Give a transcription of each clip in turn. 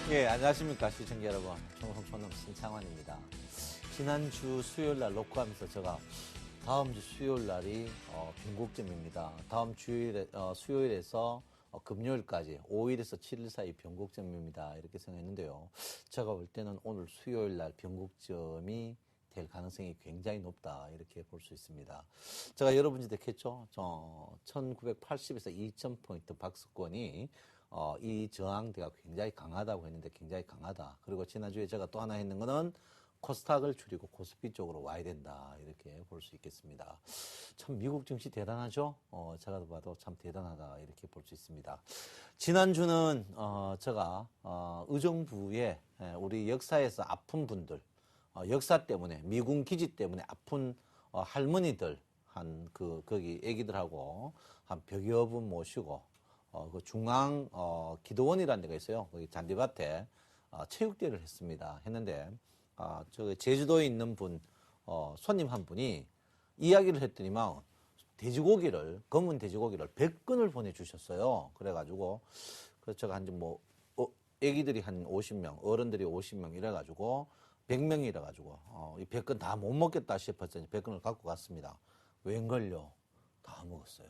예, 안녕하십니까 시청자 여러분. 총성촌놈 신창환입니다. 지난주 수요일날 녹화하면서 제가 다음 주 수요일날이 변곡점입니다. 다음 주일에 수요일에서 금요일까지 5일에서 7일 사이 변곡점입니다. 이렇게 생각했는데요. 제가 볼 때는 오늘 수요일날 변곡점이 될 가능성이 굉장히 높다 이렇게 볼 수 있습니다. 제가 여러분들한테 했죠. 1980에서 2000포인트 박스권이 이 저항대가 굉장히 강하다고 했는데 굉장히 강하다. 그리고 지난주에 제가 또 하나 했는 거는 코스닥을 줄이고 코스피 쪽으로 와야 된다. 이렇게 볼 수 있겠습니다. 참 미국 증시 대단하죠? 제가 봐도 참 대단하다. 이렇게 볼 수 있습니다. 지난주는 제가 의정부에 우리 역사에서 아픈 분들, 역사 때문에 미군 기지 때문에 아픈 할머니들 거기 애기들하고 한 100여 분 모시고 그 중앙 기도원이라는 데가 있어요. 거기 잔디밭에 체육대회를 했는데 저 제주도에 있는 분 손님 한 분이 이야기를 했더니만 검은 돼지고기를 100근을 보내주셨어요. 그래가지고 제가 애기들이 한 50명, 어른들이 50명 이래가지고 100명이 이래가지고 이 100근 다 못 먹겠다 싶었더니 100근을 갖고 갔습니다. 웬걸요? 다 먹었어요.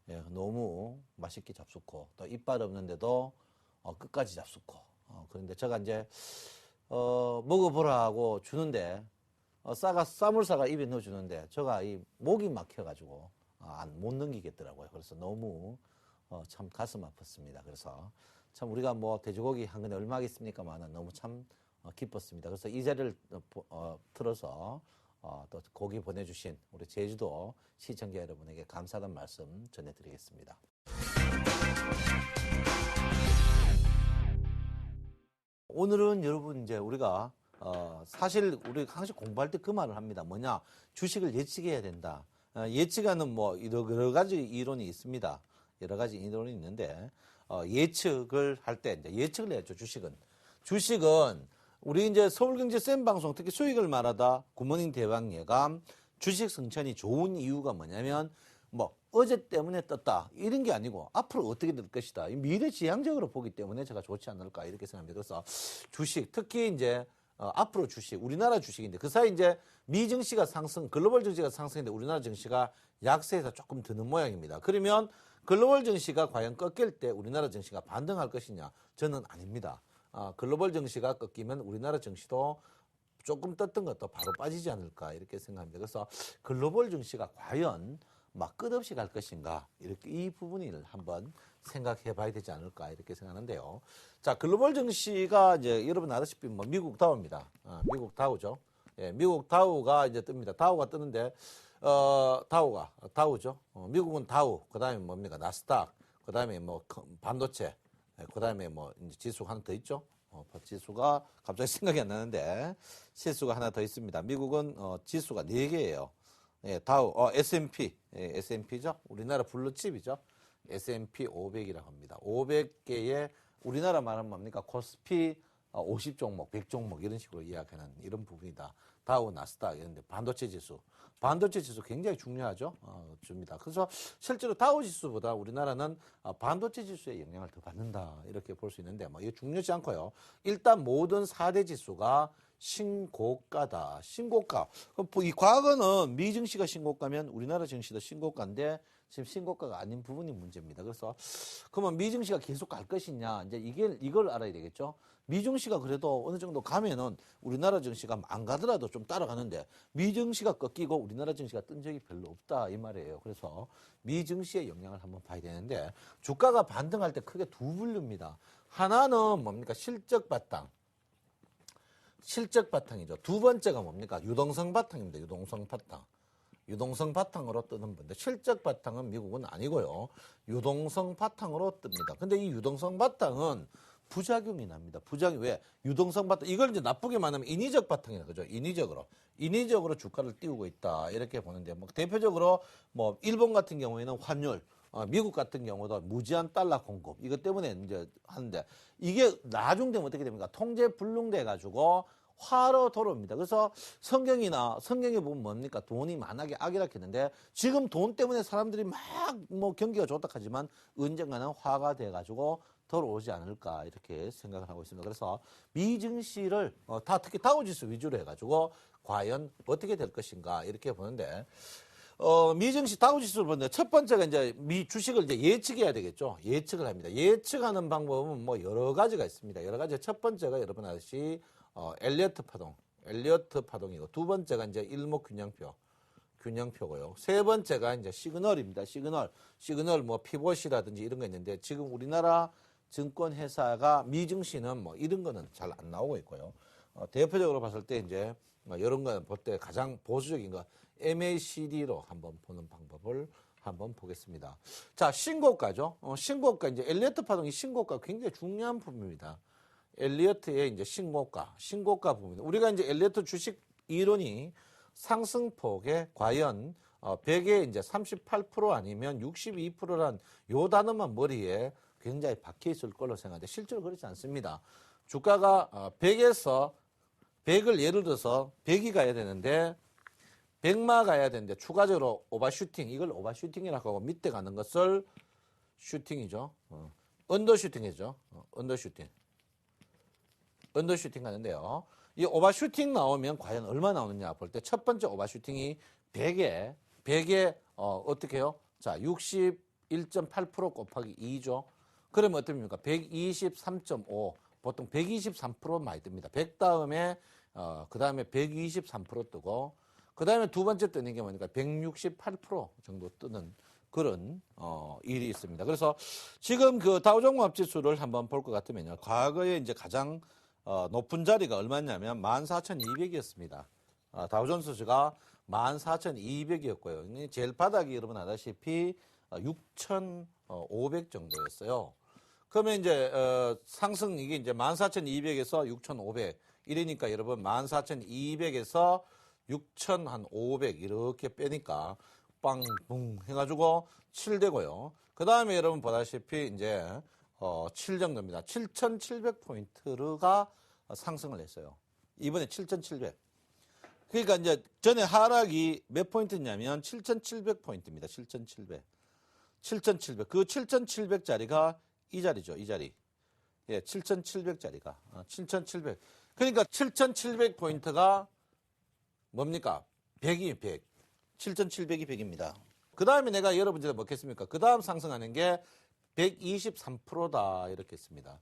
예, 너무 맛있게 잡수고 또 이빨 없는데도 끝까지 잡수고 그런데 제가 이제 먹어보라 하고 주는데 쌈을 싸가 입에 넣어주는데 제가 이 목이 막혀가지고 못 넘기겠더라고요. 그래서 너무 참 가슴 아팠습니다. 그래서 참 우리가 뭐 돼지고기 한 근에 얼마겠습니까만은 너무 참 기뻤습니다. 그래서 이 자리를 틀어서 또 고기 보내주신 우리 제주도 시청자 여러분에게 감사하다는 말씀 전해드리겠습니다. 오늘은 여러분 이제 우리가 사실 우리 항상 공부할 때 그 말을 합니다. 뭐냐? 주식을 예측해야 된다. 예측하는 뭐 여러 가지 이론이 있습니다. 여러 가지 이론이 있는데 예측을 할 때 이제 예측을 해야죠. 주식은 우리 이제 서울경제쌤 방송 특히 수익을 말하다 굿모닝 대왕 예감 주식 승천이 좋은 이유가 뭐냐면 뭐 어제 때문에 떴다 이런 게 아니고 앞으로 어떻게 될 것이다 미래지향적으로 보기 때문에 제가 좋지 않을까 이렇게 생각합니다. 그래서 주식 특히 이제 앞으로 주식 우리나라 주식인데 그 사이 이제 미 증시가 상승 글로벌 증시가 상승인데 우리나라 증시가 약세에서 조금 드는 모양입니다. 그러면 글로벌 증시가 과연 꺾일 때 우리나라 증시가 반등할 것이냐? 저는 아닙니다. 글로벌 증시가 꺾이면 우리나라 증시도 조금 떴던 것도 바로 빠지지 않을까 이렇게 생각합니다. 그래서 글로벌 증시가 과연 막 끝없이 갈 것인가 이렇게 이 부분을 한번 생각해 봐야 되지 않을까 이렇게 생각하는데요. 자, 글로벌 증시가 이제 여러분 아시다시피 뭐 미국 다우입니다. 미국 다우죠. 예, 미국 다우가 이제 뜹니다. 다우가 뜨는데 다우죠. 미국은 다우, 그다음에 뭡니까? 나스닥, 그다음에 뭐 반도체, 그다음에 뭐 이제 지수가 하나 더 있죠. 지수가 갑자기 생각이 안 나는데 지수가 하나 더 있습니다. 미국은 지수가 4개예요. 예, 다우, S&P, 예, S&P죠. 우리나라 블루칩이죠. S&P 500이라고 합니다. 500개의 우리나라 말하면 뭡니까? 코스피 50종목, 100종목 이런 식으로 이야기하는 이런 부분이다. 다우, 나스닥 이런데 반도체 지수 굉장히 중요하죠. 줍니다. 그래서 실제로 다우 지수보다 우리나라는 반도체 지수의 영향을 더 받는다 이렇게 볼 수 있는데 뭐 이게 중요하지 않고요. 일단 모든 4대 지수가 신고가다. 신고가. 이 과거는 미 증시가 신고가면 우리나라 증시도 신고가인데 지금 신고가가 아닌 부분이 문제입니다. 그래서 그러면 미 증시가 계속 갈 것이냐 이제 이걸 알아야 되겠죠. 미 증시가 그래도 어느 정도 가면은 우리나라 증시가 안 가더라도 좀 따라가는데 미 증시가 꺾이고 우리나라 증시가 뜬 적이 별로 없다 이 말이에요. 그래서 미 증시의 영향을 한번 봐야 되는데 주가가 반등할 때 크게 두 분류입니다. 하나는 뭡니까? 실적 바탕이죠. 두 번째가 뭡니까? 유동성 바탕입니다. 유동성 바탕으로 뜨는 건데 실적 바탕은 미국은 아니고요. 유동성 바탕으로 뜹니다. 근데 이 유동성 바탕은 부작용이 납니다. 왜? 유동성 바탕 이걸 이제 나쁘게 말하면 인위적 바탕이라고 그죠? 인위적으로 주가를 띄우고 있다. 이렇게 보는데 뭐 대표적으로 뭐 일본 같은 경우에는 환율 미국 같은 경우도 무제한 달러 공급 이것 때문에 이제 하는데 이게 나중되면 어떻게 됩니까? 통제 불능돼 가지고 화로 돌아옵니다. 그래서 성경에 보면 뭡니까? 돈이 만하게 악이라 했는데 지금 돈 때문에 사람들이 막 뭐 경기가 좋다 하지만 언젠가는 화가 돼 가지고 돌아오지 않을까 이렇게 생각을 하고 있습니다. 그래서 미 증시를 다 특히 다우지수 위주로 해가지고 과연 어떻게 될 것인가 이렇게 보는데 미 증시 다우지수를 보는데 첫 번째가 이제 미 주식을 이제 예측해야 되겠죠. 예측을 합니다. 예측하는 방법은 뭐 여러 가지가 있습니다. 여러 가지 첫 번째가 여러분 아시듯이 엘리어트 파동이고 두 번째가 이제 균형표고요. 세 번째가 이제 시그널입니다. 시그널 뭐 피봇이라든지 이런 거 있는데 지금 우리나라 증권 회사가 미 증시는 뭐 이런 거는 잘 안 나오고 있고요. 대표적으로 봤을 때 이제 이런 거는 볼 때 가장 보수적인 거 MACD로 한번 보는 방법을 한번 보겠습니다. 자, 신고가죠. 신고가 이제 엘리어트 파동이 신고가 굉장히 중요한 부분입니다. 엘리어트의 이제 신고가 부분입니다. 우리가 이제 엘리어트 주식 이론이 상승폭에 과연 100에 이제 38% 아니면 62%란 요 단어만 머리에 굉장히 박혀 있을 걸로 생각하는데 실제로 그렇지 않습니다. 주가가 100에서 100을 예를 들어서 100이 가야 되는데 100마 가야 되는데 추가적으로 오버슈팅, 이걸 오버슈팅이라고 하고 밑에 가는 것을 슈팅이죠. 언더슈팅이죠. 언더슈팅 하는데요. 이 오버슈팅 나오면 과연 얼마 나오느냐 볼 때 첫 번째 오버슈팅이 100에 어떻게 해요? 자, 61.8% 곱하기 2죠. 그러면 어떻습니까? 123.5. 보통 123% 많이 뜹니다. 100 다음에 그 다음에 123% 뜨고 그 다음에 두 번째 뜨는 게 뭐니까 168% 정도 뜨는 그런 일이 있습니다. 그래서 지금 그 다우종합 지수를 한번 볼 것 같으면요. 과거에 이제 가장 높은 자리가 얼마냐면 14,200이었습니다. 다우존스가 14,200이었고요. 제일 바닥이 여러분 아다시피 6,500 정도였어요. 그러면 이제 상승 이게 이제 14,200에서 6,500 이러니까 여러분 14,200에서 6,500 이렇게 빼니까 빵붕 해가지고 7 되고요. 그 다음에 여러분 보다시피 이제 7 정도입니다. 7,700포인트가 상승을 했어요. 이번에 7,700. 그러니까 이제 전에 하락이 몇 포인트냐면 7,700포인트입니다. 7,700. 7,700. 그 7,700짜리가 이 자리죠. 이 자리. 예, 7,700짜리가. 7,700. 그러니까 7,700포인트가 뭡니까? 100이 100. 7,700이 100입니다. 그 다음에 내가 여러분들한테 먹겠습니까? 그 다음 상승하는 게 123%다. 이렇게 했습니다.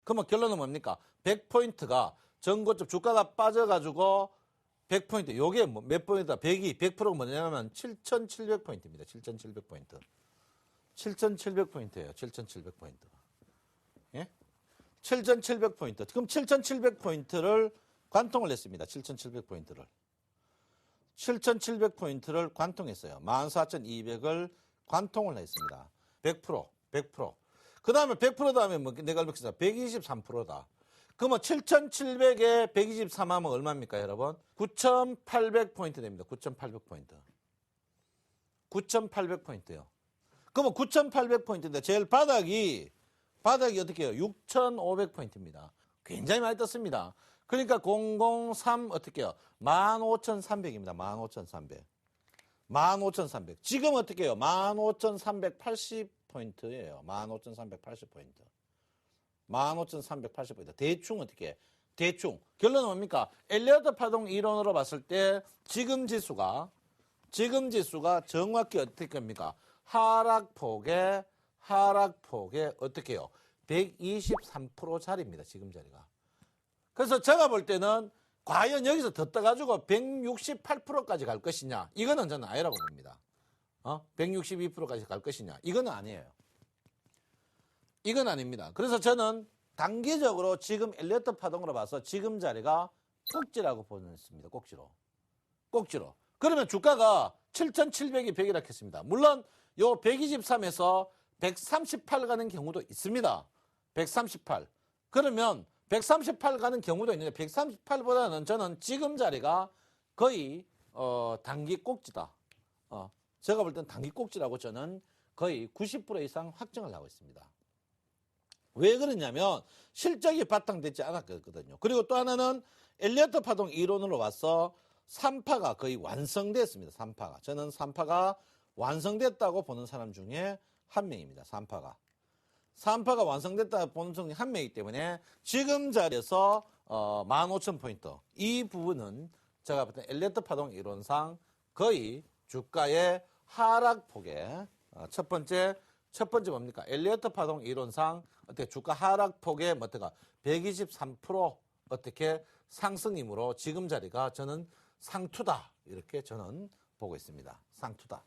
그러면 결론은 뭡니까? 100포인트가 전고점 주가가 빠져가지고 100포인트. 요게 몇 포인트다? 100%가 뭐냐면 7,700포인트입니다. 7,700포인트. 7,700포인트예요. 7,700포인트. 예? 7,700포인트. 그럼 7,700포인트를 관통을 했습니다. 7,700포인트를. 7,700포인트를 관통했어요. 14,200을 관통을 했습니다. 100%. 그 다음에 100% 다음에 뭐 내가 알겠습니다. 123%다. 그러면 7,700에 123 하면 얼마입니까, 여러분? 9,800포인트 됩니다. 9,800포인트. 9,800포인트요. 그러면 9,800포인트인데 제일 바닥이 어떻게 해요? 6,500포인트입니다. 굉장히 많이 떴습니다. 그러니까 003 어떻게 해요? 15,300입니다. 15,300. 15,300. 지금 어떻게 해요? 15,380포인트예요. 15,380포인트. 15,380포인트. 대충 어떻게 해? 대충. 결론은 뭡니까? 엘리어트 파동 이론으로 봤을 때 지금 지수가 정확히 어떻게 합니까? 하락폭에 어떻게 해요? 123%짜리입니다. 지금 자리가. 그래서 제가 볼 때는 과연 여기서 더 떠가지고 168%까지 갈 것이냐? 이거는 저는 아니라고 봅니다. 162%까지 갈 것이냐? 이거는 아니에요. 이건 아닙니다. 그래서 저는 단기적으로 지금 엘리어트 파동으로 봐서 지금 자리가 꼭지라고 보냈습니다. 꼭지로. 그러면 주가가 7,700이 100이라 했습니다. 물론 요 123에서 138 가는 경우도 있습니다. 138. 그러면 138 가는 경우도 있는데 138보다는 저는 지금 자리가 거의 단기 꼭지다. 제가 볼 때는 단기 꼭지라고 저는 거의 90% 이상 확정을 하고 있습니다. 왜 그러냐면 실적이 바탕되지 않았거든요. 그리고 또 하나는 엘리어트 파동 이론으로 와서 3파가 거의 완성됐습니다. 3파가. 저는 3파가 완성됐다고 보는 사람 중에 한 명입니다. 3파가. 3파가 완성됐다 보는 성이 한 명이기 때문에 지금 자리에서 15,000포인트. 이 부분은 제가 볼 때 엘리어트 파동 이론상 거의 주가의 하락폭에 첫 번째 뭡니까? 엘리어트 파동 이론상 어떻게 주가 하락폭의 뭐가 123% 어떻게 상승이므로 지금 자리가 저는 상투다. 이렇게 저는 보고 있습니다. 상투다.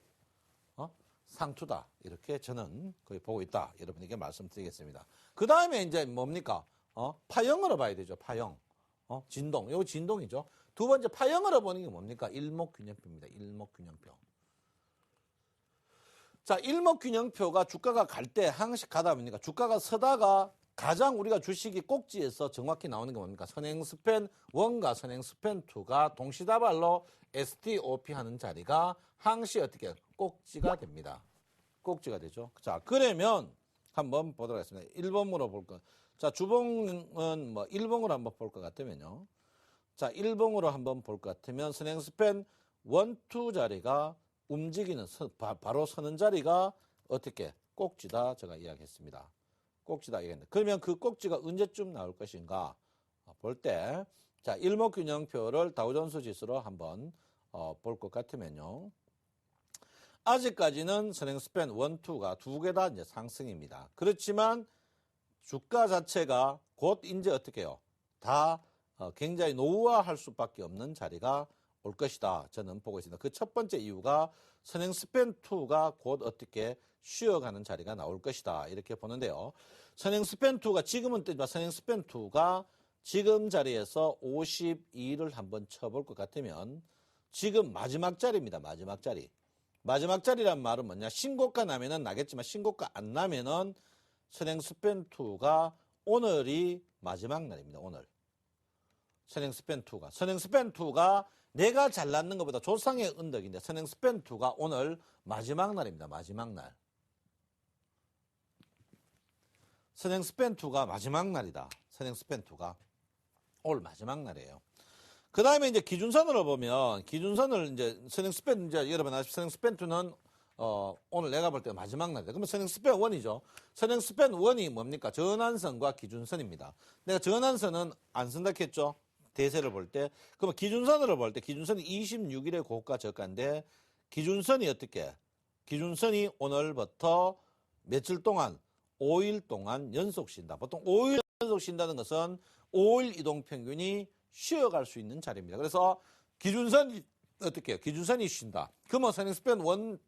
상투다. 이렇게 저는 거의 보고 있다. 여러분에게 말씀드리겠습니다. 그 다음에 이제 뭡니까? 파형으로 봐야 되죠. 파형. 진동. 이거 진동이죠. 두 번째 파형으로 보는 게 뭡니까? 일목균형표입니다. 일목균형표. 자, 일목균형표가 주가가 갈 때 항상 가다 보니까 주가가 서다가 가장 우리가 주식이 꼭지에서 정확히 나오는 게 뭡니까? 선행스팬 1과 선행스팬 2가 동시다발로 STOP 하는 자리가 항시 어떻게 꼭지가 됩니다. 꼭지가 되죠. 자, 그러면 한번 보도록 하겠습니다. 1번으로 볼 거. 자, 주봉은 뭐 1봉으로 한번 볼 것 같으면요. 자, 1봉으로 한번 볼 것 같으면 선행스팬 1, 2 자리가 움직이는 바로 서는 자리가 어떻게 꼭지다 제가 이야기했습니다. 꼭지다 이야기했는데 그러면 그 꼭지가 언제쯤 나올 것인가 볼 때 자, 일목균형표를 다우존스 지수로 한번 볼 것 같으면요. 아직까지는 선행스팬 1, 2가 두 개 다 이제 상승입니다. 그렇지만 주가 자체가 곧 이제 어떻게 해요? 다 굉장히 노후화할 수밖에 없는 자리가 올 것이다. 저는 보고 있습니다. 그 첫 번째 이유가 선행스팬2가 곧 어떻게 쉬어가는 자리가 나올 것이다. 이렇게 보는데요. 선행스팬2가 지금은 뜨지만 선행스팬2가 지금 자리에서 52를 한번 쳐볼 것 같으면 지금 마지막 자리입니다. 마지막 자리. 마지막 자리란 말은 뭐냐. 신고가 나면은 나겠지만 신고가 안 나면은 선행스팬2가 오늘이 마지막 날입니다. 오늘. 선행스팬2가 내가 잘났는 것보다 조상의 언덕인데 선행스팬2가 오늘 마지막 날입니다. 마지막 날. 선행스팬2가 마지막 날이다. 선행스팬2가 오늘 마지막 날이에요. 그 다음에 이제 기준선으로 보면 기준선을 이제 선행스팬 이제 여러분 아시죠? 선행스팬2는 오늘 내가 볼 때 마지막 날이다. 그러면 선행스팬 1이죠. 선행스팬 1이 뭡니까? 전환선과 기준선입니다. 내가 전환선은 안 쓴다 했죠. 대세를 볼 때. 그러면 기준선으로 볼 때 기준선이 26일의 고가 저가인데 기준선이 어떻게? 기준선이 오늘부터 며칠 동안 5일 동안 연속 쉰다. 보통 5일 연속 쉰다는 것은 5일 이동평균이 쉬어갈 수 있는 자리입니다. 그래서 기준선이 어떻게 해요? 기준선이 쉰다. 그러면 선행스팬 1,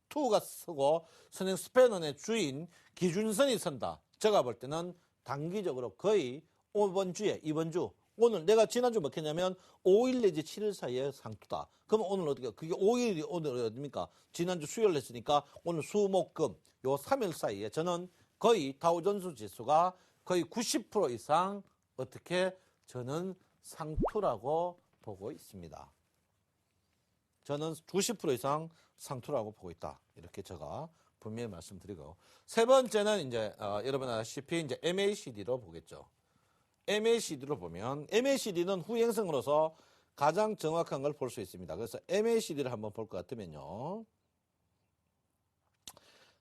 2가 서고 선행스팬1의 주인 기준선이 선다. 제가 볼 때는 단기적으로 거의 이번 주 오늘 내가 지난주 뭐 했냐면 5일 내지 7일 사이에 상투다. 그러면 오늘 어떻게 그게 5일이 오늘 어딥니까? 지난주 수요일 했으니까 오늘 수목금 요 3일 사이에 저는 거의 다우존스 지수가 거의 90% 이상 어떻게 저는 상투라고 보고 있습니다. 저는 90% 이상 상투라고 보고 있다. 이렇게 제가 분명히 말씀드리고 세 번째는 이제 여러분 아시다시피 이제 MACD로 보겠죠. MACD로 보면 MACD는 후행성으로서 가장 정확한 걸 볼 수 있습니다. 그래서 MACD를 한번 볼 것 같으면요.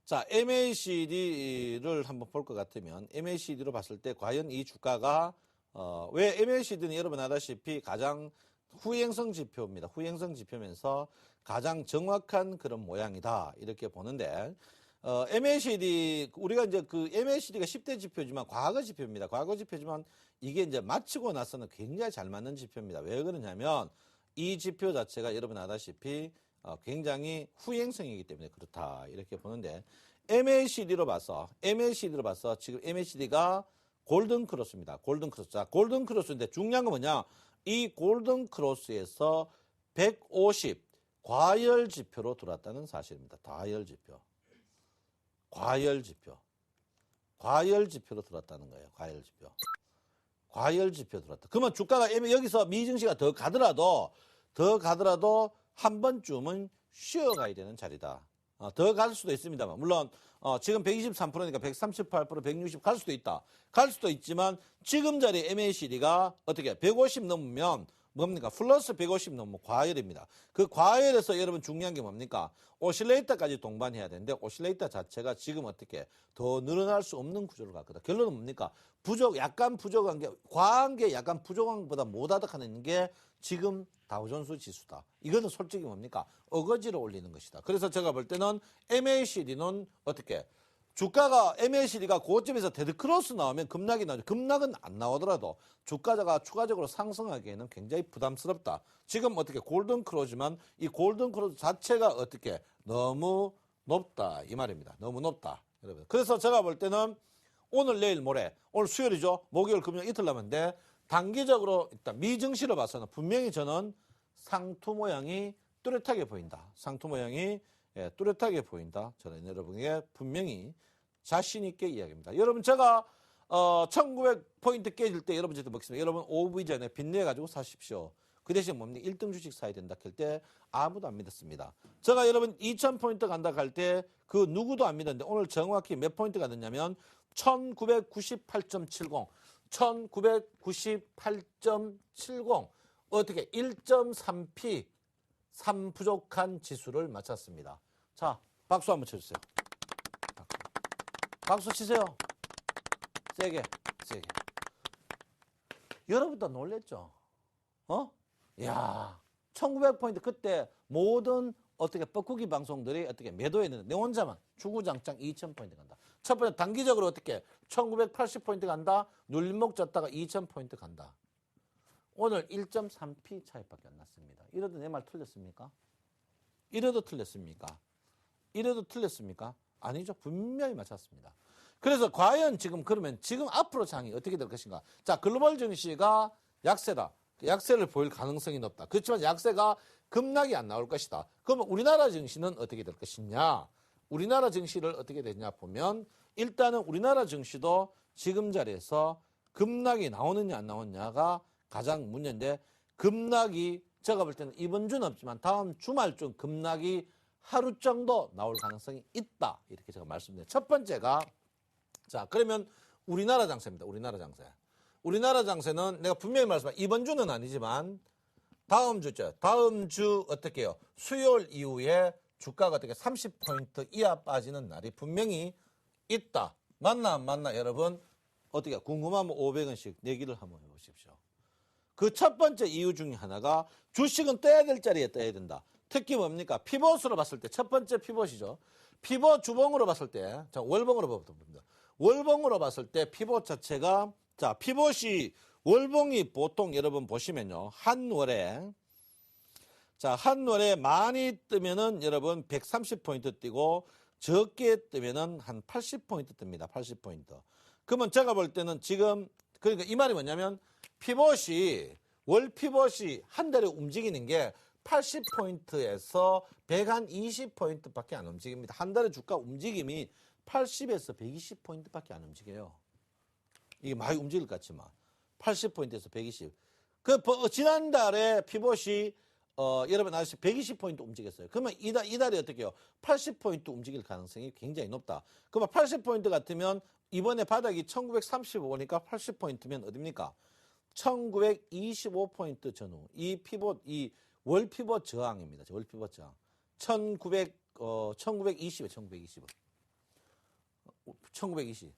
자, MACD를 한번 볼 것 같으면 MACD로 봤을 때 과연 이 주가가 왜 MACD는 여러분 아다시피 가장 후행성 지표입니다. 후행성 지표면서 가장 정확한 그런 모양이다. 이렇게 보는데 MACD 우리가 이제 그 MACD가 10대 지표지만 과거 지표입니다. 과거 지표지만 이게 이제 마치고 나서는 굉장히 잘 맞는 지표입니다. 왜 그러냐면 이 지표 자체가 여러분 아다시피 굉장히 후행성이기 때문에 그렇다. 이렇게 보는데 MACD로 봐서 지금 MACD가 골든 크로스입니다. 골든 크로스. 자, 골든 크로스인데 중요한 건 뭐냐? 이 골든 크로스에서 150 과열 지표로 들어왔다는 사실입니다. 과열 지표로 들어왔다는 거예요. 과열 지표 들어왔다. 그러면 주가가 여기서 미증시가 더 가더라도 한 번쯤은 쉬어가야 되는 자리다. 더 갈 수도 있습니다만 물론 지금 123%니까 138%, 160 갈 수도 있다. 갈 수도 있지만 지금 자리 MACD가 어떻게 150 넘으면 뭡니까? 플러스 150 넘으면 과열입니다. 그 과열에서 여러분 중요한 게 뭡니까? 오실레이터까지 동반해야 되는데 오실레이터 자체가 지금 어떻게 더 늘어날 수 없는 구조를 갖거든. 결론은 뭡니까? 약간 부족한 게, 과한 게 약간 부족한 것보다 못하다하는 게 지금 다우존스 지수다. 이거는 솔직히 뭡니까? 어거지로 올리는 것이다. 그래서 제가 볼 때는 MACD는 어떻게? 주가가 MACD가 고점에서 데드크로스 나오면 급락이 나오죠. 급락은 안 나오더라도 주가가 추가적으로 상승하기에는 굉장히 부담스럽다. 지금 어떻게 골든크로즈만 이 골든크로즈 자체가 어떻게 너무 높다 이 말입니다. 너무 높다. 여러분. 그래서 제가 볼 때는 오늘 내일 모레 오늘 수요일이죠. 목요일 금요일 이틀 남았는데 단기적으로 일단 미증시로 봐서는 분명히 저는 상투 모양이 뚜렷하게 보인다. 상투 모양이 뚜렷하게 보인다. 저는 여러분에게 분명히 자신 있게 이야기합니다. 여러분 제가 1900포인트 깨질 때 여러분 저한테 먹겠습니다. 여러분 오후 이전에 빚내 가지고 사십시오. 그 대신 뭡니까? 1등 주식 사야 된다 할 때 아무도 안 믿었습니다. 제가 여러분 2000포인트 간다 할 때 그 누구도 안 믿었는데 오늘 정확히 몇 포인트가 됐냐면 1998.70 1998.70 어떻게 1.3p 3 부족한 지수를 맞췄습니다. 자, 박수 한번 쳐주세요. 박수 치세요. 세게, 세게. 여러분도 놀랬죠? 야, 1900포인트 그때 모든 어떻게 뻐꾸기 방송들이 어떻게 매도했는데 내 혼자만 주구장창 2000포인트 간다. 첫 번째 단기적으로 어떻게 1980포인트 간다. 눌림목 졌다가 2000포인트 간다. 오늘 1.3p 차이밖에 안 났습니다. 이래도 내 말 틀렸습니까? 이래도 틀렸습니까? 이래도 틀렸습니까? 아니죠. 분명히 맞췄습니다. 그래서 과연 지금 그러면 지금 앞으로 장이 어떻게 될 것인가? 자, 글로벌 증시가 약세다. 약세를 보일 가능성이 높다. 그렇지만 약세가 급락이 안 나올 것이다. 그러면 우리나라 증시는 어떻게 될 것이냐? 우리나라 증시를 어떻게 되냐 보면 일단은 우리나라 증시도 지금 자리에서 급락이 나오느냐 안 나오느냐가 가장 문제인데 급락이 제가 볼 때는 이번 주는 없지만 다음 주말쯤 급락이 하루 정도 나올 가능성이 있다. 이렇게 제가 말씀드려요. 첫 번째가 자 그러면 우리나라 장세입니다. 우리나라 장세. 우리나라 장세는 내가 분명히 말씀드린 이번 주는 아니지만 다음 주죠. 다음 주 어떻게 해요? 수요일 이후에 주가가 어떻게 30포인트 이하 빠지는 날이 분명히 있다. 맞나 안 맞나 여러분? 어떻게 궁금하면 500원씩 내기를 한번 해보십시오. 그 첫 번째 이유 중에 하나가 주식은 떠야 될 자리에 떠야 된다. 특히 뭡니까? 피벗으로 봤을 때 첫 번째 피벗이죠. 피벗 주봉으로 봤을 때, 자 월봉으로 봅니다. 월봉으로 봤을 때 피벗 자체가 자 피벗이 월봉이 보통 여러분 보시면요 한 월에 자 한 월에 많이 뜨면은 여러분 130포인트 뛰고 적게 뜨면은 한 80포인트 뜹니다. 80포인트. 그러면 제가 볼 때는 지금 그러니까 이 말이 뭐냐면 피벗이 월 피벗이 한 달에 움직이는 게 80포인트에서 120포인트밖에 안 움직입니다. 한 달에 주가 움직임이 80에서 120포인트밖에 안 움직여요. 이게 많이 움직일 것 같지만 80포인트에서 120. 지난달에 피벗이 여러분 아시죠? 120포인트 움직였어요. 그러면 이달이 어떻게 해요? 80포인트 움직일 가능성이 굉장히 높다. 그러면 80포인트 같으면 이번에 바닥이 1935니까 80포인트면 어딥니까? 1925포인트 전후. 이 월 피벗 저항입니다. 월 피벗 저항. 1920에 1920.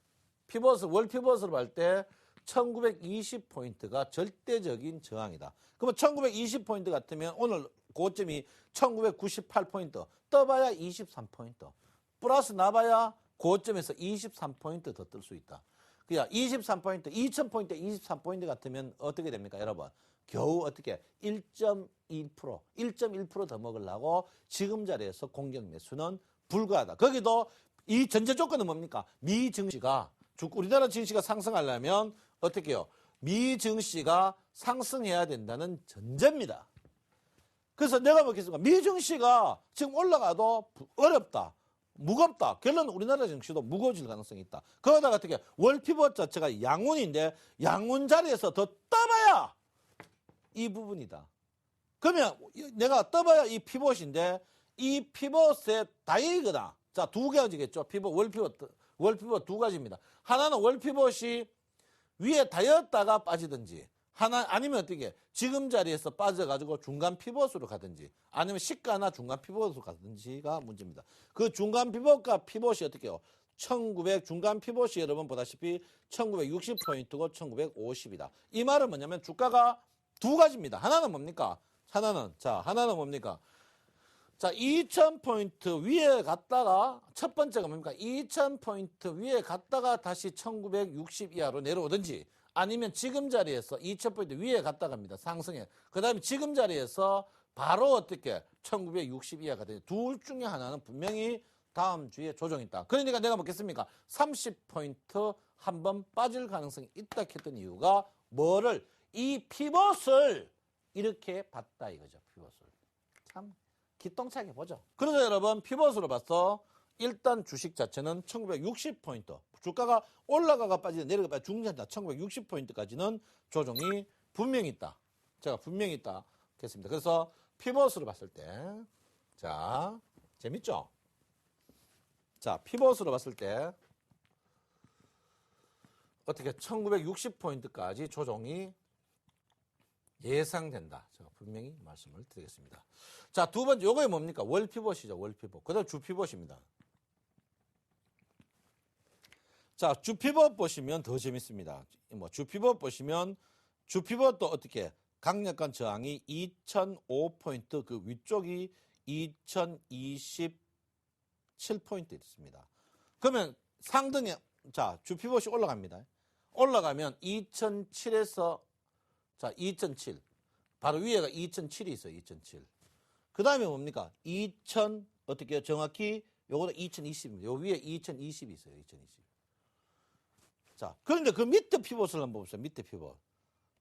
월 피벗으로 볼 때 1920포인트가 절대적인 저항이다. 그러면 1920포인트 같으면 오늘 고점이 1998포인트. 떠봐야 23포인트. 플러스 나봐야 고점에서 23포인트 더 뜰 수 있다. 그냥 23포인트, 2000포인트, 23포인트 같으면 어떻게 됩니까, 여러분? 겨우 어떻게 1.1% 더 먹으려고 지금 자리에서 공격 매수는 불가하다. 거기도 이 전제 조건은 뭡니까? 미 증시가 우리나라 증시가 상승하려면 어떻게 해요? 미 증시가 상승해야 된다는 전제입니다. 그래서 내가 묻겠습니까? 미 증시가 지금 올라가도 어렵다. 무겁다. 결론은 우리나라 증시도 무거워질 가능성이 있다. 그러다가 어떻게 월 피벗 자체가 양운인데 양운 자리에서 더 떠봐야 이 부분이다. 그러면 내가 떠봐야 이 피벗인데 이 피벗의 다이거다. 자, 두 가지겠죠. 피벗, 월 피벗 두 가지입니다. 하나는 월 피벗이 위에 닿였다가 빠지든지 하나 아니면 어떻게 지금 자리에서 빠져가지고 중간 피벗으로 가든지 아니면 시가나 중간 피벗으로 가든지가 문제입니다. 그 중간 피벗과 피벗이 어떻게 해요? 1900 중간 피벗이 여러분 보다시피 1960포인트고 1950이다. 이 말은 뭐냐면 주가가 두 가지입니다. 하나는 뭡니까? 하나는 뭡니까? 자, 2000포인트 위에 갔다가 첫 번째가 뭡니까? 2000포인트 위에 갔다가 다시 1960 이하로 내려오든지 아니면 지금 자리에서 2000포인트 위에 갔다 갑니다. 상승해. 그 다음에 지금 자리에서 바로 어떻게 1960 이하가 되죠. 둘 중에 하나는 분명히 다음 주에 조정이 있다. 그러니까 내가 먹겠습니까? 30포인트 한번 빠질 가능성이 있다 했던 이유가 뭐를? 이 피벗을 이렇게 봤다 이거죠. 피벗을. 참 기똥차게 보죠. 그래서 여러분 피벗으로 봐서 일단 주식 자체는 1960포인트. 주가가 올라가가 빠지다 내려가 빠지다 중간다 1960포인트까지는 조정이 분명히 있다. 제가 분명히 있다 했습니다. 그래서 피벗으로 봤을 때 자, 재밌죠? 자, 피벗으로 봤을 때 어떻게 1960포인트까지 조정이 예상된다. 제가 분명히 말씀을 드리겠습니다. 자, 두 번째 요거에 뭡니까? 월 피벗이죠. 월 피벗. 그다음 주 피벗입니다. 자, 주 피벗 보시면 더 재밌습니다. 뭐 주 피벗 보시면 주 피벗도 어떻게 강력한 저항이 2005포인트 그 위쪽이 2027포인트 있습니다. 그러면 상등에 자, 주 피벗이 올라갑니다. 올라가면 2007에서 자, 2007. 바로 위에가 2007이 있어요. 2007. 그 다음에 뭡니까? 2000 어떻게 정확히 요거는 2020입니다. 요 위에 2020이 있어요. 2020. 자, 그런데 그 밑에 피벗을 한번 보세요. 밑에 피벗.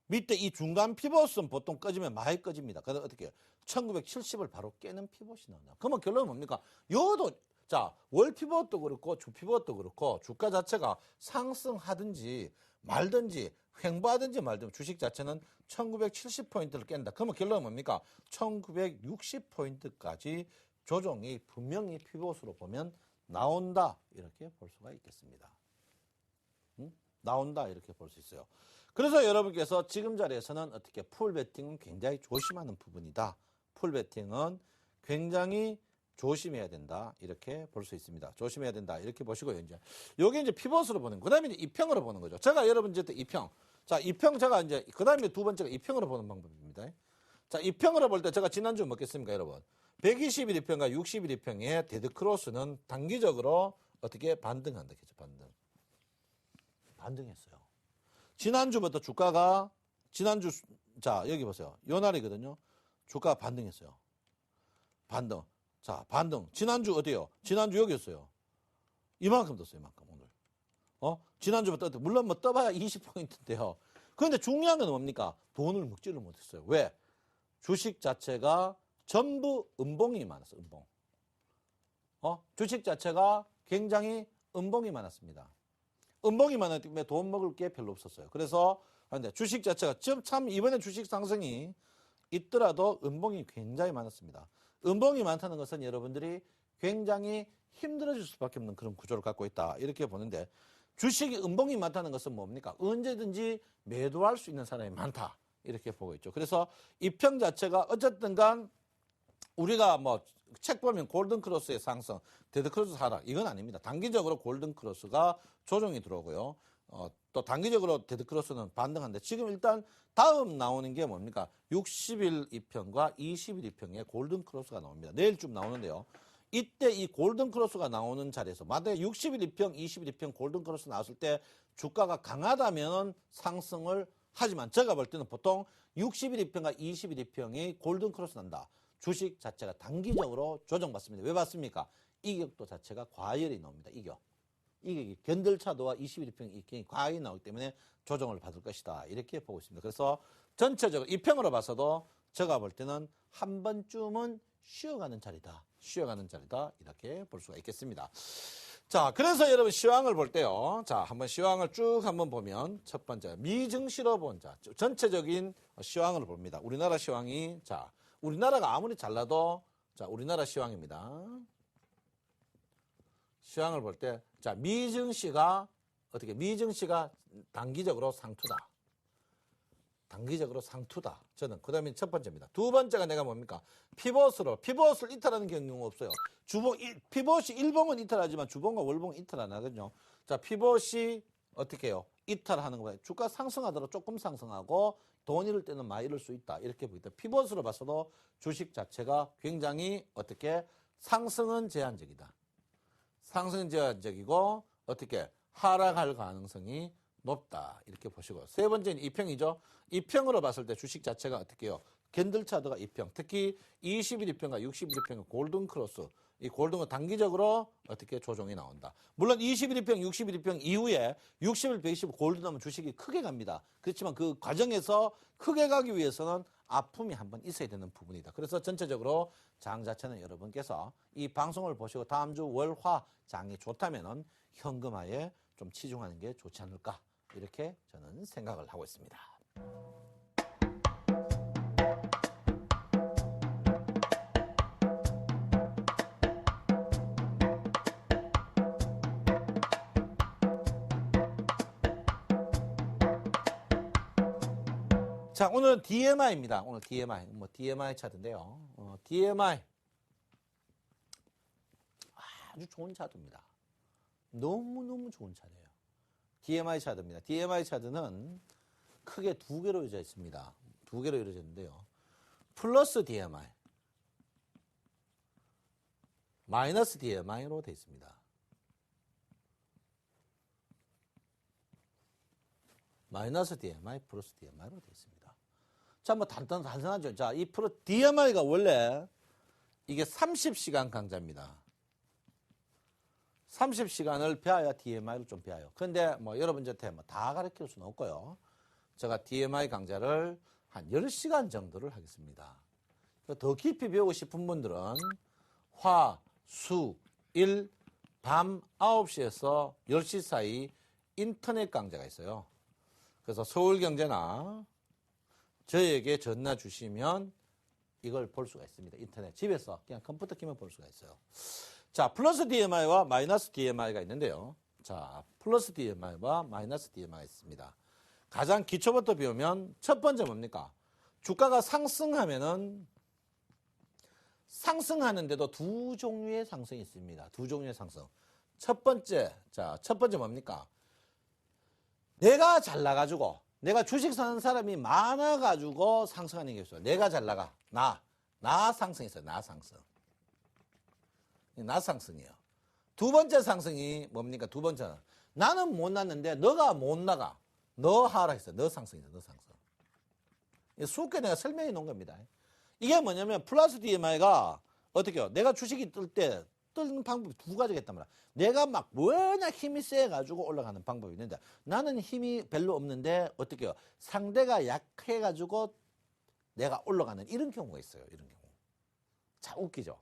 밑에 이 중간 피벗은 보통 꺼지면 많이 꺼집니다. 그래서 어떻게 해요? 1970을 바로 깨는 피벗이 나온다. 그러면 결론은 뭡니까? 요도 자, 월 피벗도 그렇고 주 피벗도 그렇고 주가 자체가 상승하든지 말든지 횡보하든지 말든지 주식 자체는 1970포인트를 깬다. 그러면 결론은 뭡니까? 1960포인트까지 조정이 분명히 피벗으로 보면 나온다. 이렇게 볼 수가 있겠습니다. 나온다. 이렇게 볼 수 있어요. 그래서 여러분께서 지금 자리에서는 어떻게 풀베팅은 굉장히 조심하는 부분이다. 풀베팅은 굉장히 조심해야 된다. 이렇게 볼 수 있습니다. 조심해야 된다. 이렇게 보시고요. 이제 요게 이제 피벗으로 보는 거. 그다음에 이제 이평으로 보는 거죠. 제가 여러분 이제 이평. 자, 이평 제가 이제 그다음에 두 번째가 이평으로 보는 방법입니다. 자, 이평으로 볼 때 제가 지난주 먹겠습니까, 여러분? 120일 이평과 60일 이평의 데드크로스는 단기적으로 어떻게 반등한다. 그죠? 반등했어요. 지난주부터 주가가 지난주 자, 여기 보세요. 요 날이거든요. 주가가 반등했어요. 반등. 자, 반등. 지난주 어디요? 지난주 여기였어요. 이만큼 떴어요, 이만큼, 오늘. 지난주부터, 물론 뭐 떠봐야 20포인트인데요. 그런데 중요한 건 뭡니까? 돈을 먹지를 못했어요. 왜? 주식 자체가 전부 음봉이 많았어요, 음봉. 주식 자체가 굉장히 음봉이 많았습니다. 음봉이 많았기 때문에 돈 먹을 게 별로 없었어요. 그래서, 근데 주식 자체가, 참, 이번에 주식 상승이 있더라도 음봉이 굉장히 많았습니다. 음봉이 많다는 것은 여러분들이 굉장히 힘들어질 수밖에 없는 그런 구조를 갖고 있다. 이렇게 보는데 주식이 음봉이 많다는 것은 뭡니까? 언제든지 매도할 수 있는 사람이 많다. 이렇게 보고 있죠. 그래서 이평 자체가 어쨌든 간 우리가 뭐 책 보면 골든크로스의 상승, 데드크로스 하락 이건 아닙니다. 단기적으로 골든크로스가 조정이 들어오고요. 또 단기적으로 데드크로스는 반등한데 지금 일단 다음 나오는 게 뭡니까? 60일 이평과 20일 이평의 골든크로스가 나옵니다. 내일쯤 나오는데요. 이때 이 골든크로스가 나오는 자리에서 만약에 60일 이평, 20일 이평 골든크로스 나왔을 때 주가가 강하다면 상승을 하지만 제가 볼 때는 보통 60일 이평과 20일 이평이 골든크로스 난다. 주식 자체가 단기적으로 조정받습니다. 왜 받습니까? 이격도 자체가 과열이 나옵니다. 이격이 견들차도와 21일 평 이격이 과열이 나오기 때문에 조정을 받을 것이다. 이렇게 보고 있습니다. 그래서 전체적으로 이평으로 봐서도 제가 볼 때는 한 번쯤은 쉬어가는 자리다. 이렇게 볼 수가 있겠습니다. 자, 그래서 여러분 시황을 볼 때요. 자, 한번 시황을 쭉 한번 보면 첫 번째 미증시로 본 자, 전체적인 시황을 봅니다. 우리나라 시황이 자, 우리나라가 아무리 잘나도 자, 우리나라 시황입니다. 시황을 볼 때 자, 미증시가 어떻게 미증시가 단기적으로 상투다. 단기적으로 상투다. 저는 그 다음에 첫 번째입니다. 두 번째가 내가 뭡니까? 피벗을 이탈하는 경우가 없어요. 피벗이 일봉은 이탈하지만 주봉과 월봉은 이탈 안 하거든요. 자, 피벗이 어떻게 해요? 이탈하는 거예요. 주가 상승하더라도 조금 상승하고 돈 잃을 때는 많이 잃을 수 있다. 이렇게 보이다. 피벗으로 봐서도 주식 자체가 굉장히 어떻게 상승은 제한적이다. 상승은 제한적이고 어떻게 하락할 가능성이 높다. 이렇게 보시고 세 번째는 이평이죠. 이평으로 봤을 때 주식 자체가 어떻게 해요? 캔들 차트가 이평. 특히 20일 이평과 60일 이평의 골든 크로스. 이 골든은 단기적으로 어떻게 조정이 나온다. 물론 20일 이평, 60일 이평 이후에 60일, 120일 골든 하면 주식이 크게 갑니다. 그렇지만 그 과정에서 크게 가기 위해서는 아픔이 한번 있어야 되는 부분이다. 그래서 전체적으로 장 자체는 여러분께서 이 방송을 보시고 다음 주 월, 화 장이 좋다면은 현금화에 좀 치중하는 게 좋지 않을까. 이렇게 저는 생각을 하고 있습니다. 자, 오늘은 DMI입니다. 오늘 DMI. DMI 차트인데요. DMI. 아주 좋은 차트입니다. 너무너무 좋은 차트예요. DMI 차트입니다. DMI 차트는 크게 두 개로 이루어져 있습니다. 두 개로 이루어져 있는데요. 플러스 DMI, 마이너스 DMI로 되어 있습니다. 마이너스 DMI, 플러스 DMI로 되어 있습니다. 자, 단순하죠. 자, 이 DMI가 원래 이게 30시간 강좌입니다. 30시간을 배워야 DMI를 좀 배워요. 그런데 여러분한테 다 가르칠 수는 없고요. 제가 DMI 강좌를 한 10시간 정도를 하겠습니다. 더 깊이 배우고 싶은 분들은 화, 수, 일, 밤 9시에서 10시 사이 인터넷 강좌가 있어요. 그래서 서울경제나 저에게 전화 주시면 이걸 볼 수가 있습니다. 인터넷 집에서 그냥 컴퓨터 키면 볼 수가 있어요. 자, 플러스 DMI와 마이너스 DMI가 있는데요. 자, 플러스 DMI와 마이너스 DMI가 있습니다. 가장 기초부터 배우면 첫 번째 뭡니까? 주가가 상승하면은 상승하는데도 두 종류의 상승이 있습니다. 두 종류의 상승. 첫 번째 뭡니까? 내가 잘 나가지고 내가 주식 사는 사람이 많아가지고 상승하는 게 있어요. 내가 잘 나가. 나 상승했어요. 나 상승. 나 상승이에요. 두 번째 상승이 뭡니까? 두 번째는 나는 못 났는데 너가 못 나가. 너 하락했어. 너 상승이다. 너 상승. 수없게 내가 설명해 놓은 겁니다. 이게 뭐냐면 플러스 DMI가 어떻게 해요? 내가 주식이 뜨는 방법이 두 가지가 있단 말이야. 내가 막 워낙 힘이 세가지고 올라가는 방법이 있는데 나는 힘이 별로 없는데 어떻게 해요? 상대가 약해가지고 내가 올라가는 이런 경우가 있어요. 이런 경우. 자, 웃기죠?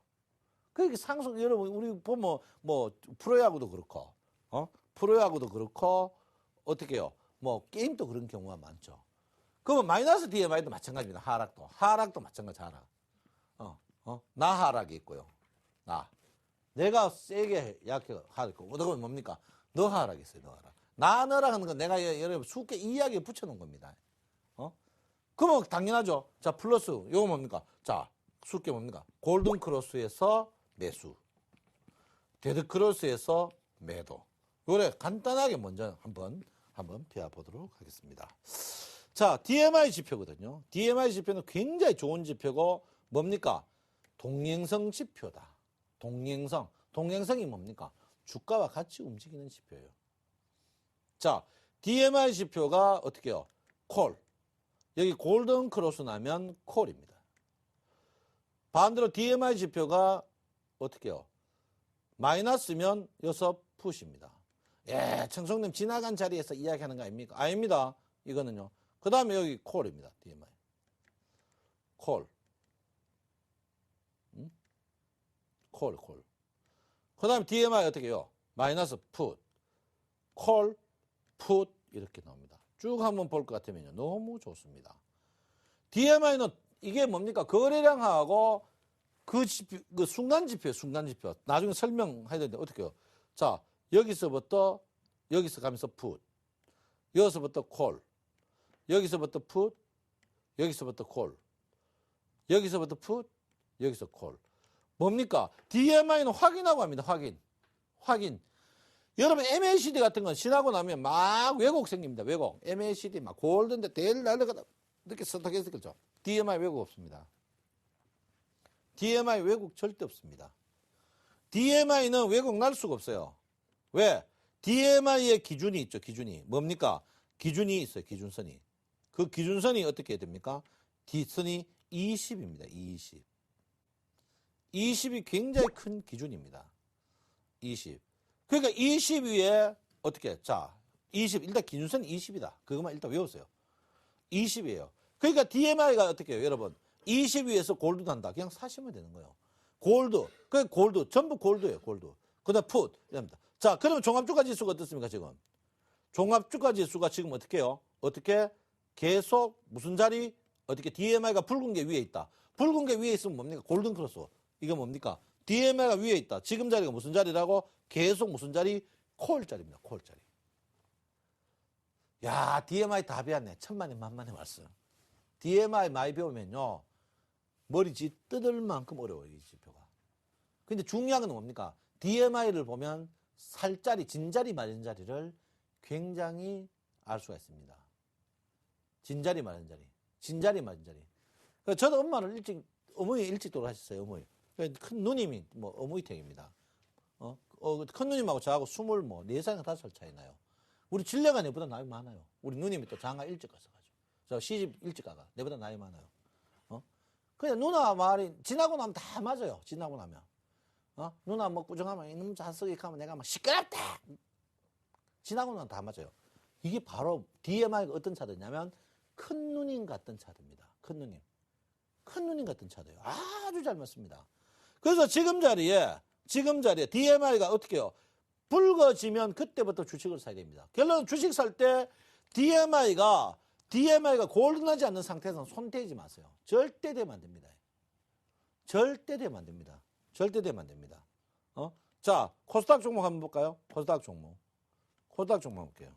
그러니까 상승, 여러분, 우리 보면 프로야구도 그렇고, 프로야구도 그렇고, 어떻게 해요? 게임도 그런 경우가 많죠. 그러면 마이너스 DMI도 마찬가지입니다. 하락도 마찬가지 하락. 나 하락이 있고요. 내가 세게 약해 하락이고, 그건 뭡니까? 너 하락이 있어요. 너 하락. 너라 하는 건 내가 여러분 수없게 이야기에 붙여놓은 겁니다. 그러면 당연하죠. 자, 플러스, 요거 뭡니까? 자, 수없게 뭡니까? 골든 크로스에서 매수. 데드 크로스에서 매도. 요래 간단하게 먼저 한번 배워보도록 하겠습니다. 자, DMI 지표거든요. DMI 지표는 굉장히 좋은 지표고 뭡니까? 동행성 지표다. 동행성이 뭡니까? 주가와 같이 움직이는 지표예요. 자, DMI 지표가 어떻게 해요? 콜. 여기 골든 크로스 나면 콜입니다. 반대로 DMI 지표가 어떻게 해요? 마이너스면 여기서 푸시입니다. 청성님 지나간 자리에서 이야기하는 거 아닙니까? 아닙니다. 이거는요. 그 다음에 여기 콜입니다. DMI. 콜. 콜. 그 다음에 DMI 어떻게 해요? 마이너스 풋. 콜, 풋 이렇게 나옵니다. 쭉 한번 볼 것 같으면요. 너무 좋습니다. DMI는 이게 뭡니까? 거래량하고 그 순간 지표. 나중에 설명해야 되는데 어떻게 해요? 자, 여기서 가면서 풋. 여기서부터 콜. 여기서부터 풋. 여기서부터 콜. 여기서부터 풋, 여기서 콜. 뭡니까? DMI는 확인하고 합니다. 확인. 여러분 MACD 같은 건 지나고 나면 막 왜곡 생깁니다. 왜곡. MACD 막 골든데 대를 날려가다 이렇게 선택했을 거죠. DMI 왜곡 없습니다. DMI 왜곡 절대 없습니다. DMI는 왜곡 날 수가 없어요. 왜? DMI의 기준이 있죠. 기준이. 뭡니까? 기준이 있어요. 기준선이. 그 기준선이 어떻게 됩니까? D선이 20입니다. 20. 20이 굉장히 큰 기준입니다. 20. 그러니까 20 위에 어떻게? 자, 20. 일단 기준선이 20이다. 그것만 일단 외우세요. 20이에요. 그러니까 DMI가 어떻게 해요? 여러분. 20 위에서 골드 난다. 그냥 사시면 되는 거예요. 골드. 그 골드. 전부 골드예요. 골드. 그 다음 풋. 이랍니다. 자, 그러면 종합주가 지수가 어떻습니까, 지금? 종합주가 지수가 지금 어떻게 해요? 어떻게? 계속 무슨 자리? 어떻게? DMI가 붉은 게 위에 있다. 붉은 게 위에 있으면 뭡니까? 골든 크로스. 이거 뭡니까? DMI가 위에 있다. 지금 자리가 무슨 자리라고? 계속 무슨 자리? 콜 자리입니다. 콜 자리. 야, DMI 다 배웠네. 천만에 만만에 왔어요. DMI 많이 배우면요. 머리지 뜯을 만큼 어려워요. 이 지표가. 근데 중요한 건 뭡니까? DMI를 보면 살자리, 진자리, 맞은 자리를 굉장히 알 수가 있습니다. 진자리, 맞은 자리. 진자리, 맞은 자리. 저도 엄마를 어머니 일찍 돌아가셨어요. 어머니. 큰 누님이 어머니댁입니다. 큰 누님하고 저하고 24살, 5살 차이 나요. 우리 진례가 내보다 나이 많아요. 우리 누님이 또 장가 일찍 가서가지고. 저 시집 일찍 가가. 내보다 나이 많아요. 그냥 누나 말이 지나고 나면 다 맞아요. 지나고 나면. 누나 뭐 꾸정하면 이놈 자석이 하면 내가 막 시끄럽다. 지나고 나면 다 맞아요. 이게 바로 DMI가 어떤 차도냐면 큰 누님 같은 차도입니다. 큰 누님. 큰 누님 같은 차도예요. 아주 잘 맞습니다. 그래서 지금 자리에 DMI가 어떻게 해요? 붉어지면 그때부터 주식을 사야 됩니다. 결론은 주식 살 때 DMI가 골든하지 않는 상태에서는 손대지 마세요. 절대 되면 안 됩니다. 절대 되면 안 됩니다. 절대 되면 안 됩니다. 자, 코스닥 종목 한번 볼까요? 코스닥 종목 볼게요.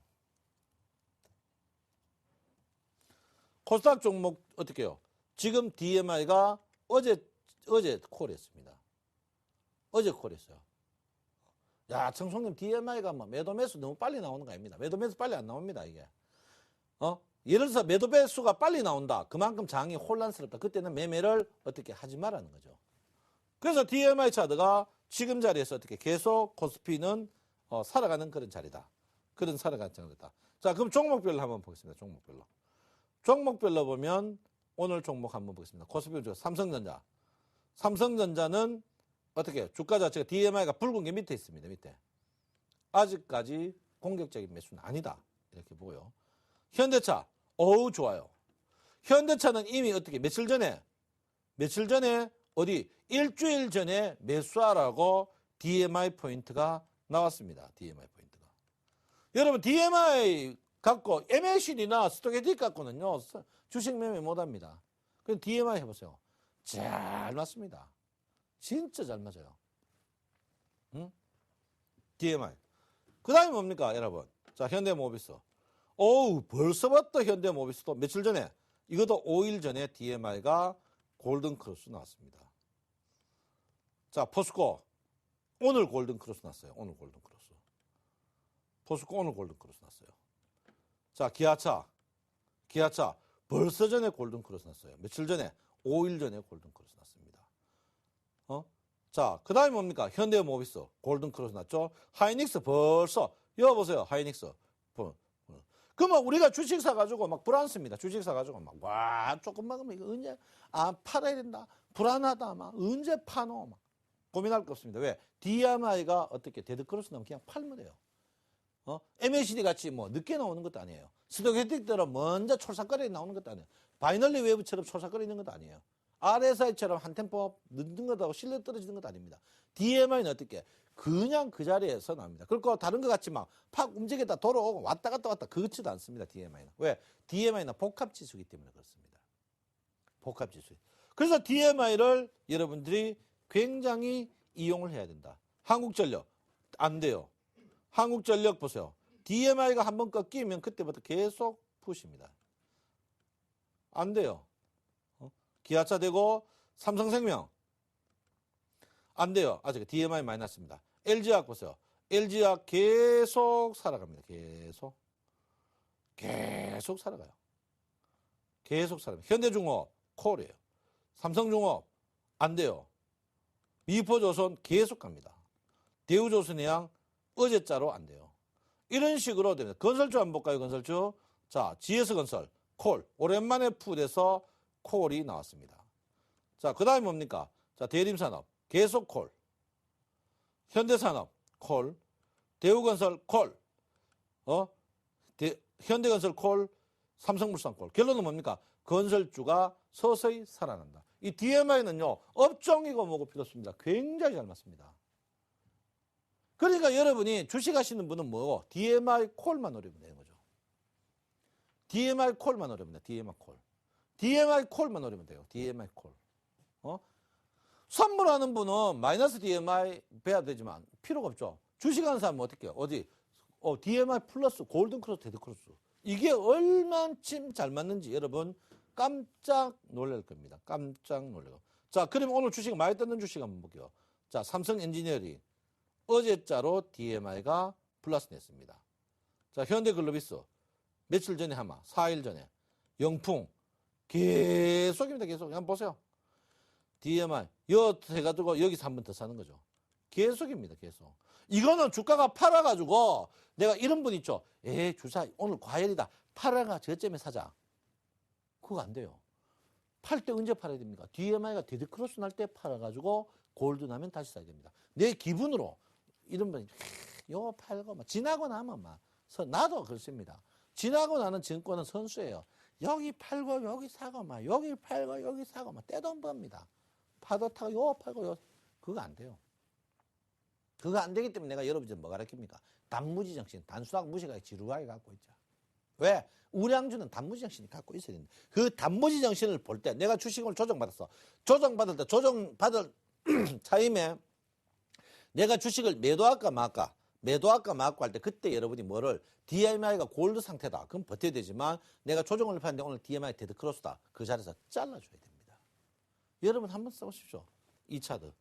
코스닥 종목 어떻게 해요? 지금 DMI가 어제 콜했습니다. 어제 콜했어요. 야, 청송님 DMI가 뭐 매도 매수 너무 빨리 나오는 거 아닙니다. 매도 매수 빨리 안 나옵니다, 이게. 예를 들어서 매도 매수가 빨리 나온다. 그만큼 장이 혼란스럽다. 그때는 매매를 어떻게 하지 말라는 거죠. 그래서 DMI 차트가 지금 자리에서 어떻게 계속 코스피는 살아가는 그런 자리다. 그런 살아가는 자리다. 자, 그럼 종목별로 한번 보겠습니다. 종목별로 보면 오늘 종목 한번 보겠습니다. 코스피 삼성전자. 삼성전자는 어떻게 주가 자체가 DMI가 붉은 게 밑에 있습니다. 밑에. 아직까지 공격적인 매수는 아니다. 이렇게 보고요. 현대차. 어우 좋아요. 현대차는 이미 어떻게 며칠 전에 어디 일주일 전에 매수하라고 DMI 포인트가 나왔습니다. DMI 포인트가. 여러분 DMI 갖고 MACD나 스토캐스틱 갖고는요. 주식 매매 못합니다. 그럼 DMI 해보세요. 잘 맞습니다. 진짜 잘 맞아요. 응? DMI. 그 다음에 뭡니까 여러분? 자, 현대모비스. 어우 벌써부터 현대모비스도 며칠 전에 이것도 5일 전에 DMI가 골든크로스 나왔습니다. 자, 포스코 오늘 골든크로스 났어요. 오늘 골든크로스. 포스코 오늘 골든크로스 났어요. 자, 기아차 벌써 전에 골든크로스 났어요. 며칠 전에 5일 전에 골든크로스 났습니다. 자, 그 다음에 뭡니까? 현대모비스 골든크로스 났죠. 하이닉스 벌써 여보세요. 하이닉스. 그러면 우리가 주식 사가지고 막 불안습니다. 주식 사가지고 막 와 조금만 하면 이거 언제 팔아야 된다. 불안하다. 막 언제 파노. 막 고민할 거 없습니다. 왜? DMI가 어떻게 데드크로스 나면 그냥 팔면 돼요. MACD 같이 뭐 늦게 나오는 것도 아니에요. 스토캐스틱처럼 먼저 촐싹거리게 나오는 것도 아니에요. 바이널리 웨이브처럼 촐싹거리는 것도 아니에요. RSI처럼 한 템포 늦는 것하고 실력 떨어지는 것도 아닙니다. DMI는 어떻게? 그냥 그 자리에서 나옵니다. 그리고 다른 것 같이 막 팍 움직였다 돌아오고 왔다 갔다 그렇지도 않습니다. DMI는. 왜? DMI는 복합지수이기 때문에 그렇습니다. 복합지수. 그래서 DMI를 여러분들이 굉장히 이용을 해야 된다. 한국전력 안 돼요. 한국전력 보세요. DMI가 한번 꺾이면 그때부터 계속 푸십니다. 안 돼요. 기아차 되고 삼성생명 안 돼요. 아직 DMI 마이너스입니다. LG화학 보세요. LG화학 계속 살아갑니다. 계속 살아가요. 계속 살아갑니다. 현대중공업 콜이에요. 삼성중공업 안 돼요. 미포조선 계속 갑니다. 대우조선해양 어제자로 안 돼요. 이런 식으로 됩니다. 건설주 한번 볼까요? 건설주. 자, GS건설 콜. 오랜만에 풋에서 콜이 나왔습니다. 자, 그 다음에 뭡니까? 자, 대림산업 계속 콜. 현대산업 콜. 대우건설 콜. 현대건설 콜. 삼성물산 콜. 결론은 뭡니까? 건설주가 서서히 살아난다. 이 DMI는요, 업종이고 뭐고 필요 없습니다. 굉장히 잘 맞습니다. 그러니까 여러분이 주식하시는 분은 뭐고? DMI 콜만 노리면 되는 거죠. DMI 콜만 노리면 돼요. DMI 콜. DMI 콜만 노리면 돼요. DMI 콜. 선물하는 분은 마이너스 DMI 배야 되지만 필요가 없죠. 주식하는 사람은 어떻게 해요? DMI 플러스 골든 크로스, 데드 크로스. 이게 얼만큼 잘 맞는지 여러분 깜짝 놀랄 겁니다. 깜짝 놀래요. 자, 그럼 오늘 주식 많이 떴는 주식 한번 볼게요. 자, 삼성 엔지니어링. 어제자로 DMI가 플러스 냈습니다. 자, 현대글로비스. 며칠 전에 하마, 4일 전에. 영풍. 계속입니다. 계속. 한번 보세요. DMI. 해가지고 여기서 한 번 더 사는 거죠. 계속입니다. 계속. 이거는 주가가 팔아가지고 내가 이런 분 있죠. 주사 오늘 과열이다. 팔아가 저점에 사자. 그거 안 돼요. 팔 때 언제 팔아야 됩니까? DMI가 데드크로스 날 때 팔아가지고 골드 나면 다시 사야 됩니다. 내 기분으로 이런 분이 요거 팔고 막 지나고 나면 막 나도 그렇습니다. 지나고 나는 증권은 선수예요. 여기 팔고 여기 사고 막 여기 팔고 여기 사고 막 때도 안 봅니다. 파도 타고 요 팔고 요 그거 안 돼요. 그거 안 되기 때문에 내가 여러분들 뭐 가르칩니까? 단무지 정신, 단수학 무식하게 지루하게 갖고 있죠. 왜? 우량주는 단무지 정신이 갖고 있어야 된다. 그 단무지 정신을 볼 때 내가 주식을 조정받았어. 조정받을 때 조정받을 차임에 내가 주식을 매도할까 말까 할 때 그때 여러분이 뭐를 DMI가 골드 상태다. 그럼 버텨야 되지만 내가 조정을 파는데 오늘 DMI 데드 크로스다. 그 자리에서 잘라줘야 됩니다. 여러분 한번 써보십시오. 이 차트.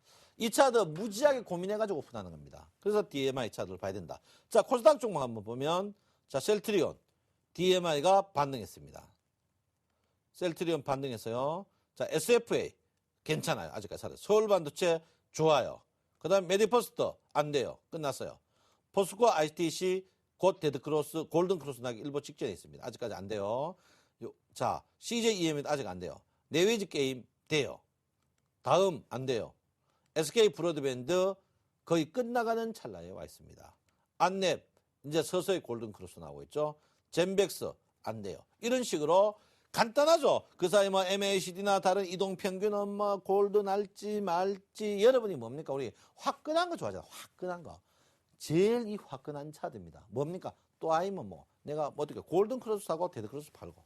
이 차트 무지하게 고민해가지고 오픈하는 겁니다. 그래서 DMI 차트를 봐야 된다. 자, 코스닥 종목 한번 보면 자, 셀트리온. DMI가 반등했습니다. 셀트리온 반등했어요. 자, SFA 괜찮아요. 아직까지 살아요. 서울반도체 좋아요. 그 다음에 메디포스트 안 돼요. 끝났어요. 포스코 ITC 곧 데드크로스 골든크로스 나기 일보 직전에 있습니다. 아직까지 안 돼요. 자, CJEM도 아직 안 돼요. 네웨이즈 게임 돼요. 다음 안 돼요. SK 브로드밴드 거의 끝나가는 찰나에 와 있습니다. 안랩 이제 서서히 골든크로스 나오고 있죠. 젠백스 안 돼요. 이런 식으로 간단하죠. 그 사이 뭐 MACD나 다른 이동평균은 뭐 골드 날지 말지 여러분이 뭡니까? 우리 화끈한 거 좋아하잖아. 화끈한 거. 제일 이 화끈한 차트입니다. 뭡니까? 또 아니면 뭐 내가 뭐 어떻게 골든크로스 사고 데드크로스 팔고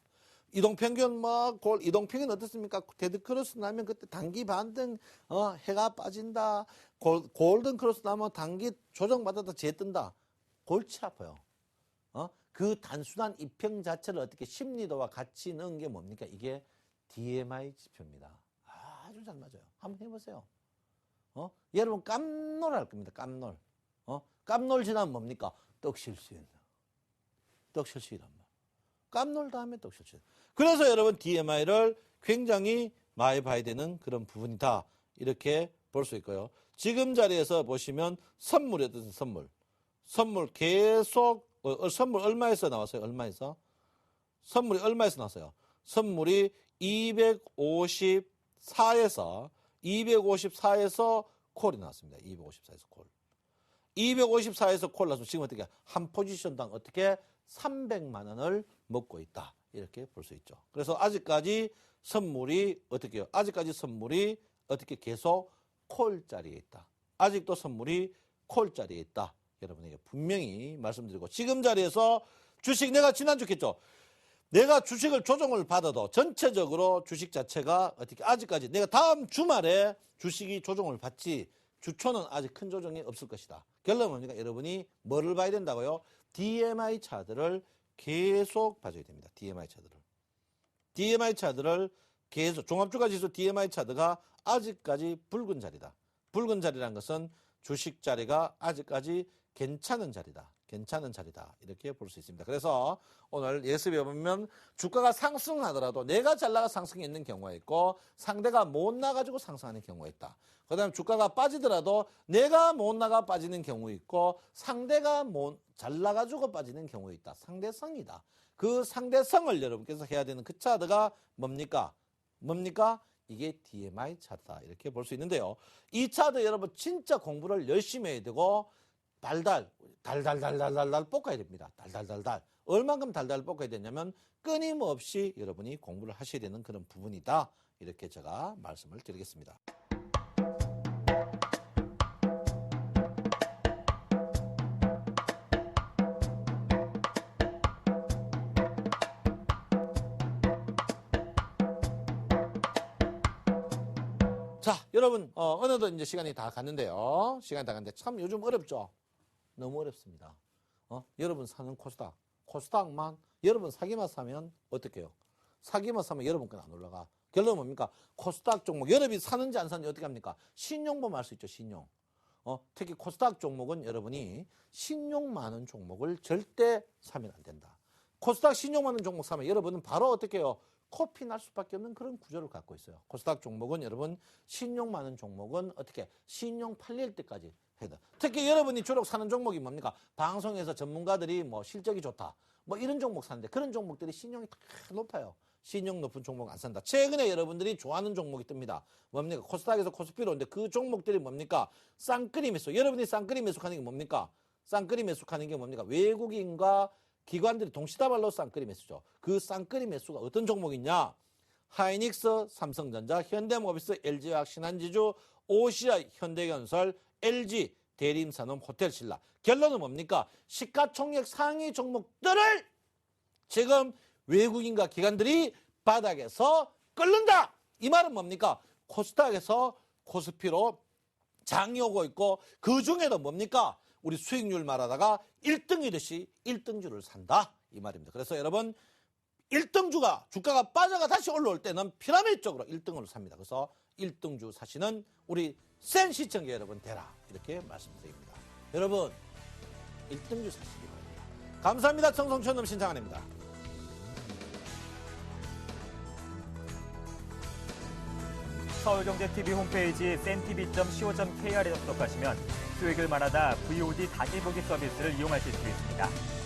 이동평균 뭐 이동평균 어떻습니까? 데드크로스 나면 그때 단기 반등 해가 빠진다. 골든크로스 나면 단기 조정받았다 재 뜬다. 골치 아파요. 그 단순한 입평 자체를 어떻게 심리도와 같이 넣은 게 뭡니까? 이게 DMI 지표입니다. 아주 잘 맞아요. 한번 해보세요. 여러분 깜놀 할 겁니다. 깜놀. 깜놀 지나면 뭡니까? 떡실수였나. 떡실수이란 말. 깜놀 다음에 떡실수. 그래서 여러분 DMI를 굉장히 많이 봐야 되는 그런 부분이다. 이렇게 볼 수 있고요. 지금 자리에서 보시면 선물이 어떤 선물. 선물 계속 선물 얼마에서 나왔어요? 얼마에서? 선물이 얼마에서 나왔어요? 선물이 254에서 콜이 나왔습니다. 254에서 콜. 254에서 콜 나서 지금 어떻게 한 포지션당 어떻게 300만 원을 먹고 있다. 이렇게 볼 수 있죠. 그래서 아직까지 선물이 어떻게 해요? 아직까지 선물이 어떻게 계속 콜 자리에 있다. 아직도 선물이 콜 자리에 있다. 여러분에게 분명히 말씀드리고 지금 자리에서 주식 내가 지난주 했죠. 내가 주식을 조정을 받아도 전체적으로 주식 자체가 어떻게 아직까지 내가 다음 주말에 주식이 조정을 받지 주초는 아직 큰 조정이 없을 것이다. 결론은 뭡니까? 여러분이 뭐를 봐야 된다고요? DMI 차트를 계속 봐줘야 됩니다. DMI 차트를 계속 종합주가지수 DMI 차트가 아직까지 붉은 자리다. 붉은 자리라는 것은 주식 자리가 아직까지 괜찮은 자리다. 괜찮은 자리다. 이렇게 볼 수 있습니다. 그래서 오늘 예습해 보면 주가가 상승하더라도 내가 잘 나가 상승이 있는 경우가 있고 상대가 못 나가지고 상승하는 경우가 있다. 그 다음에 주가가 빠지더라도 내가 못 나가 빠지는 경우 있고 상대가 잘 나가지고 빠지는 경우가 있다. 상대성이다. 그 상대성을 여러분께서 해야 되는 그 차트가 뭡니까? 이게 DMI 차트다. 이렇게 볼 수 있는데요. 이 차트 여러분 진짜 공부를 열심히 해야 되고 달달 볶아야 됩니다. 달달. 얼만큼 달달 볶아야 되냐면 끊임없이 여러분이 공부를 하셔야 되는 그런 부분이다. 이렇게 제가 말씀을 드리겠습니다. 자, 여러분, 어느덧 이제 시간이 다 갔는데요. 시간이 다 갔는데 참 요즘 어렵죠? 너무 어렵습니다. 여러분 사는 코스닥만 여러분 사기만 사면 어떡해요? 사기만 사면 여러분 건 안 올라가. 결론은 뭡니까? 코스닥 종목 여러분이 사는지 안 사는지 어떻게 합니까? 신용보험 할 수 있죠. 신용. 특히 코스닥 종목은 여러분이 신용 많은 종목을 절대 사면 안 된다. 코스닥 신용 많은 종목 사면 여러분은 바로 어떻게 해요? 코피 날 수밖에 없는 그런 구조를 갖고 있어요. 코스닥 종목은 여러분 신용 많은 종목은 어떻게 신용 팔릴 때까지 해야 돼. 특히 여러분이 주로 사는 종목이 뭡니까? 방송에서 전문가들이 뭐 실적이 좋다. 뭐 이런 종목 사는데 그런 종목들이 신용이 다 높아요. 신용 높은 종목 안 산다. 최근에 여러분들이 좋아하는 종목이 뜹니다. 뭡니까? 코스닥에서 코스피로인데 그 종목들이 뭡니까? 쌍끌이 매수. 여러분이 쌍끌이 매수하는 게 뭡니까? 쌍끌이 매수하는 게 뭡니까? 외국인과 기관들이 동시다발로 쌍끌이 매수죠. 그 쌍끌이 매수가 어떤 종목이냐? 하이닉스, 삼성전자, 현대모비스, LG화학, 신한지주, OCI, 현대건설, LG, 대림산업, 호텔신라. 결론은 뭡니까? 시가총액 상위 종목들을 지금 외국인과 기관들이 바닥에서 끓는다. 이 말은 뭡니까? 코스닥에서 코스피로 장이 오고 있고 그 중에도 뭡니까? 우리 수익률 말하다가 1등이듯이 1등주를 산다. 이 말입니다. 그래서 여러분 1등주가 주가가 빠져가 다시 올라올 때는 피라미드 쪽으로 1등으로 삽니다. 그래서 1등주 사시는 우리 센 시청자 여러분 되라. 이렇게 말씀드립니다. 여러분 1등주 사시기 바랍니다. 감사합니다. 청송천놈 신창환입니다. 서울경제TV 홈페이지 sentv.co.kr에 접속하시면 수익을 말하다 VOD 다시 보기 서비스를 이용하실 수 있습니다.